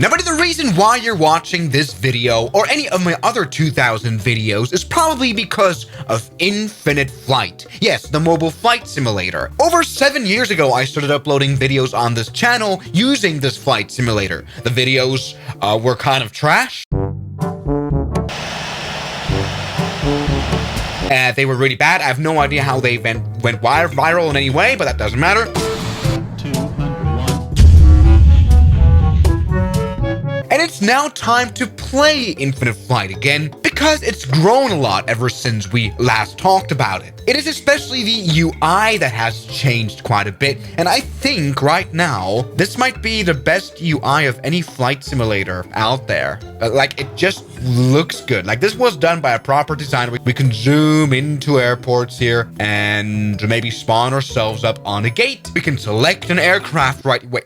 Now, buddy, the reason why you're watching this video or any of my other 2000 videos is probably because of Infinite Flight. Yes, the mobile flight simulator. Over 7 years ago, I started uploading videos on this channel using this flight simulator. The videos were kind of trash. They were really bad. I have no idea how they went viral in any way, but that doesn't matter. And it's now time to play Infinite Flight again, because it's grown a lot ever since we last talked about it. It is especially the UI that has changed quite a bit, and I think right now, this might be the best UI of any flight simulator out there. Like, it just looks good. Like, this was done by a proper designer. We can zoom into airports here and maybe spawn ourselves up on a gate. We can select an aircraft wait,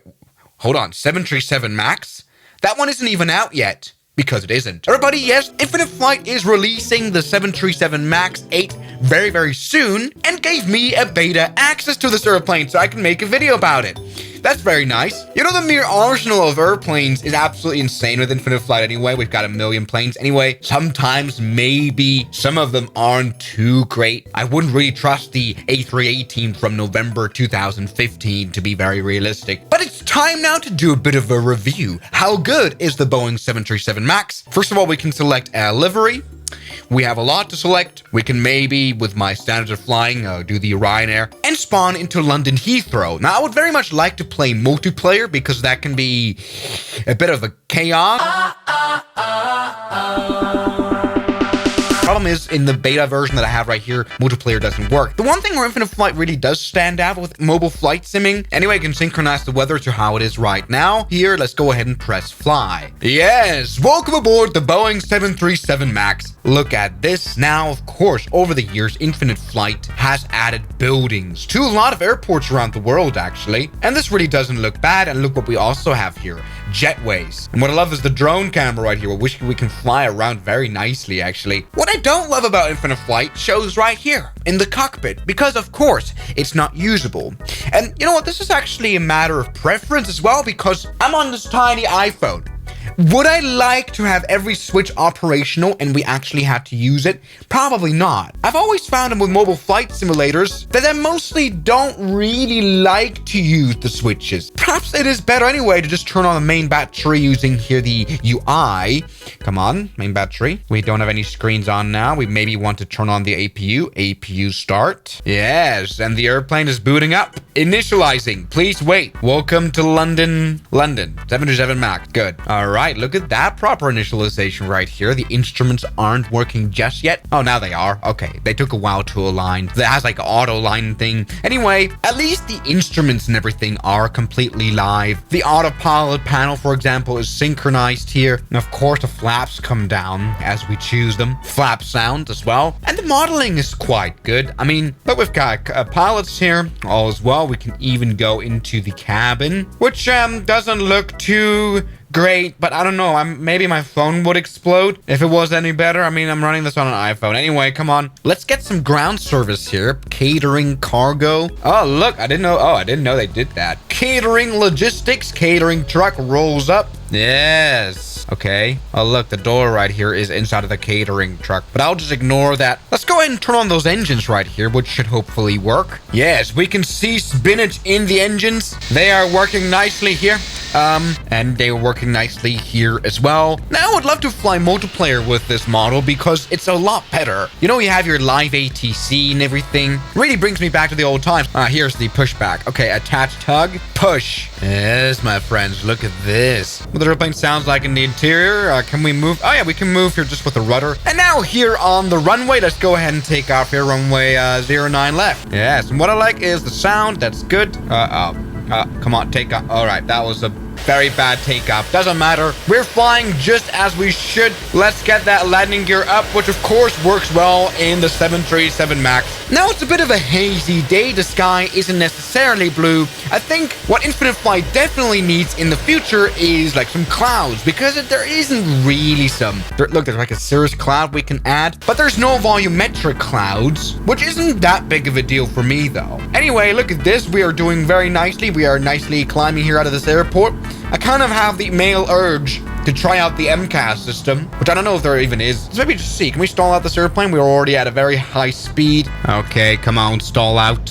hold on, 737 MAX? That one isn't even out yet, because it isn't. Everybody, yes, Infinite Flight is releasing the 737 MAX 8 very, very soon, and gave me a beta access to this airplane so I can make a video about it. That's very nice. You know, the mere arsenal of airplanes is absolutely insane with Infinite Flight anyway. We've got a million planes. Anyway, sometimes maybe some of them aren't too great. I wouldn't really trust the A318 from November 2015 to be very realistic. But it's time now to do a bit of a review. How good is the Boeing 737 MAX? First of all, we can select a livery. We have a lot to select. We can maybe, with my standards of flying, do the Ryanair and spawn into London Heathrow. Now, I would very much like to play multiplayer because that can be a bit of a chaos. Problem is, in the beta version that I have right here, multiplayer doesn't work. The one thing where Infinite Flight really does stand out with mobile flight simming, anyway, I can synchronize the weather to how it is right now. Here, let's go ahead and press fly. Yes, welcome aboard the Boeing 737 MAX. Look at this. Now, of course, over the years, Infinite Flight has added buildings to a lot of airports around the world, actually. And this really doesn't look bad. And look what we also have here. Jetways. And what I love is the drone camera right here. I wish we can fly around very nicely, actually. What I don't love about Infinite Flight shows right here in the cockpit, because of course it's not usable. And you know what, this is actually a matter of preference as well, because I'm on this tiny iPhone. Would I like to have every switch operational and we actually had to use it? Probably not. I've always found them with mobile flight simulators that I mostly don't really like to use the switches. Perhaps it is better anyway to just turn on the main battery using here the UI. Come on, main battery. We don't have any screens on now. We maybe want to turn on the APU start. Yes, and the airplane is booting up. Initializing. Please wait. Welcome to London. 737 MAX. Good. All right, look at that proper initialization right here. The instruments aren't working just yet. Oh, now they are. Okay, they took a while to align. That has like an auto line thing. Anyway, at least the instruments and everything are completely live. The autopilot panel, for example, is synchronized here. And of course, the flaps come down as we choose them. Flap sound as well. And the modeling is quite good. I mean, but we've got pilots here all as well. We can even go into the cabin, which doesn't look too great, but I don't know. Maybe my phone would explode if it was any better. I mean, I'm running this on an iPhone. Anyway, come on. Let's get some ground service here. Catering, cargo. Oh, look, I didn't know they did that. Catering, logistics, catering truck rolls up. Yes. Okay. Oh, look, the door right here is inside of the catering truck, but I'll just ignore that. Let's go ahead and turn on those engines right here, which should hopefully work. Yes, we can see spinach in the engines. They are working nicely here. And they were working nicely here as well. Now, I would love to fly multiplayer with this model because it's a lot better. You know, you have your live ATC and everything. Really brings me back to the old times. Here's the pushback. Okay, attach tug, push. Yes, my friends, look at this. What the airplane sounds like in the interior. Can we move? Oh yeah, we can move here just with the rudder. And now here on the runway, let's go ahead and take off here. Runway 09 left. Yes, and what I like is the sound. That's good. Come on, take off. All right, that was a very bad takeoff. Doesn't matter. We're flying just as we should. Let's get that landing gear up, which of course works well in the 737 MAX. Now it's a bit of a hazy day. The sky isn't necessarily blue. I think what Infinite Flight definitely needs in the future is like some clouds, because there isn't really some. Look, there's like a cirrus cloud we can add, but there's no volumetric clouds, which isn't that big of a deal for me though. Anyway, look at this. We are doing very nicely. We are nicely climbing here out of this airport. I kind of have the male urge to try out the MCAS system, which I don't know if there even is. So maybe just see. Can we stall out this airplane? We're already at a very high speed. Okay, come on, stall out.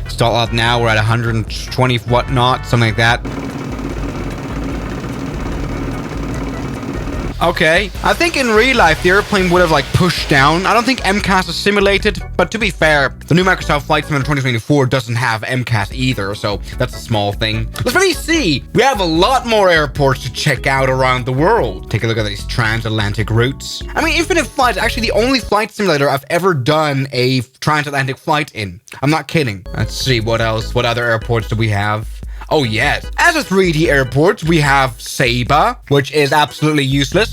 Stall out now. We're at 120 whatnot, something like that. Okay, I think in real life, the airplane would have like pushed down. I don't think MCAS is simulated, but to be fair, the new Microsoft Flight Simulator 2024 doesn't have MCAS either, so that's a small thing. Let's really see. We have a lot more airports to check out around the world. Take a look at these transatlantic routes. I mean, Infinite Flight is actually the only flight simulator I've ever done a transatlantic flight in. I'm not kidding. Let's see what else. What other airports do we have? Oh, yes. As a 3D airport, we have Saba, which is absolutely useless.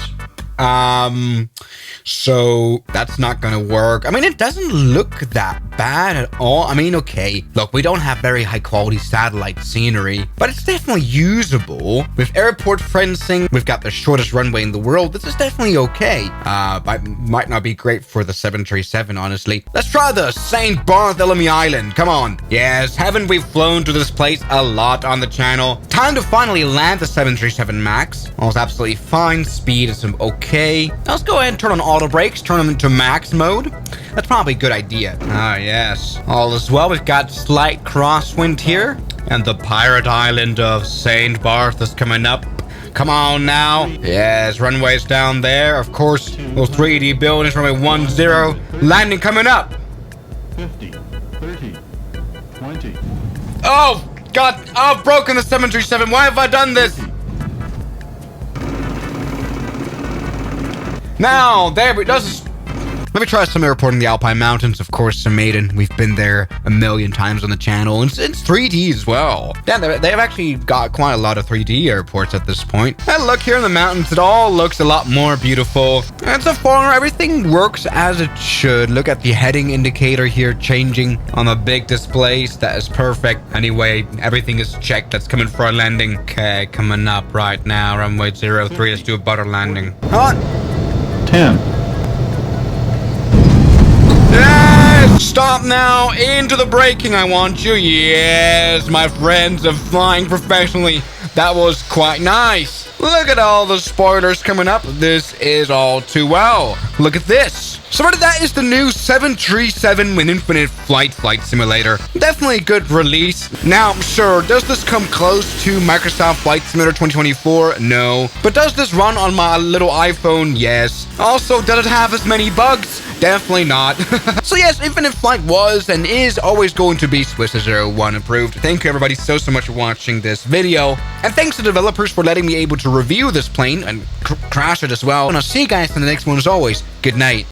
So that's not gonna work. I mean, it doesn't look that bad at all. I mean, okay, look, we don't have very high quality satellite scenery, but it's definitely usable. With airport fencing, we've got the shortest runway in the world. This is definitely okay. Might not be great for the 737, honestly. Let's try the St. Bartholomew Island. Come on. Yes, haven't we flown to this place a lot on the channel? Time to finally land the 737 MAX. All's absolutely fine. Speed is okay. Let's go ahead and turn on auto brakes, turn them into max mode. That's probably a good idea. Ah, yes. All is well. We've got slight crosswind here. And the pirate island of St. Barth is coming up. Come on now. Yes, runway's down there. Of course, those 3D buildings, runway 10. Landing coming up. 50, 30, 20. Oh, God. I've broken the 737. Why have I done this? Now, there we go. Let me try some airport in the Alpine Mountains. Of course, Maiden. We've been there a million times on the channel. And it's 3D as well. Yeah, they've actually got quite a lot of 3D airports at this point. And look, here in the mountains, it all looks a lot more beautiful. And so far, everything works as it should. Look at the heading indicator here changing on the big displays. That is perfect. Anyway, everything is checked. That's coming for a landing. Okay, coming up right now. Runway 03. Let's do a butter landing. Come on. 10. Yes! Stop now! Into the braking, I want you. Yes, my friends of flying professionally. That was quite nice. Look at all the spoilers coming up. This is all too well. Look at this. So that is the new 737 with Infinite Flight Simulator. Definitely a good release. Now, sure, does this come close to Microsoft Flight Simulator 2024? No. But does this run on my little iPhone? Yes. Also, does it have as many bugs? Definitely not. So yes, Infinite Flight was and is always going to be Swiss 01 approved. Thank you everybody so much for watching this video. And thanks to the developers for letting me able to review this plane and crash it as well. And I'll see you guys in the next one as always. Good night.